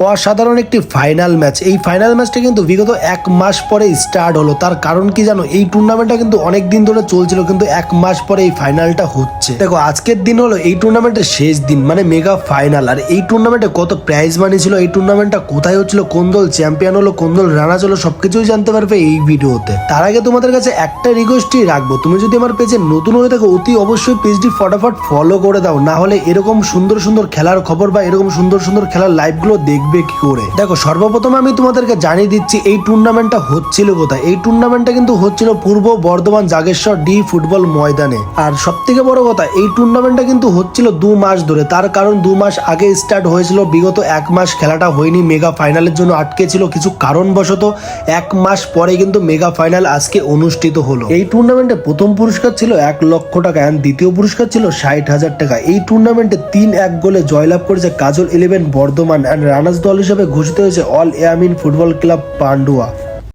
অসাধারণ একটি final match. এই ফাইনাল ম্যাচটা কিন্তু বিগত 1 মাস পরে স্টার্ট হলো। তার কারণ কি জানো, এই টুর্নামেন্টটা কিন্তু অনেক দিন ধরে চলছিল, কিন্তু 1 মাস পরে এই ফাইনালটা হচ্ছে। দেখো আজকের দিন হলো এই টুর্নামেন্টের শেষ দিন, মানে মেগা ফাইনাল। আর এই টুর্নামেন্টে কত প্রাইজ মানি ছিল, এই টুর্নামেন্টটা কোথায় হচ্ছিল, কোন দল চ্যাম্পিয়ন হলো, কোন দল রানার্স হলো, সবকিছুই জানতে পারবে এই ভিডিওতে। তার আগে তোমাদের কাছে একটা রিকোয়েস্টই রাখবো, তুমি যদি আমার পেজে নতুন হয়ে থাকো অতি অবশ্যই পেজটি ফটাফট ফলো করে দাও, না হলে এরকম সুন্দর সুন্দর খেলার খবর বা এরকম সুন্দর সুন্দর খেলার লাইভগুলো দেখবে কি করে। দেখো সর্বপ্রথম আমি তোমাদেরকে জানিয়ে দিচ্ছি এই টুর্নামেন্টটা হচ্ছিল কোথায়। এই টুর্নামেন্টটা কিন্তু হচ্ছিল পূর্ব বর্ধমান জাগেশ্বর ডি ফুটবল ময়দানে। আর সব থেকে বড় কথা, এই টুর্নামেন্টটা কিন্তু হচ্ছিল 2 মাস ধরে। তার কারণ 2 মাস আগে স্টার্ট হয়েছিল, বিগত 1 মাস খেলাটা হয়নি, মেগা ফাইনালের জন্য আটকে ছিল কিছু কারণবশত। 1 মাস পরে কিন্তু মেগা ফাইনাল আজকে অনুষ্ঠিত হলো। এই টুর্নামেন্টে প্রথম পুরস্কার ছিল 1 লক্ষ টাকা এন্ড দ্বিতীয় পুরস্কার ছিল 60,000 টাকা। এই টুর্নামেন্টে 3-1 গোলে জয়লাভ করেছে কাজল 11 বর্ধমান এন্ড রানার্স দল হিসেবে ঘোষিত হয়েছে all Yamin football club Pandua.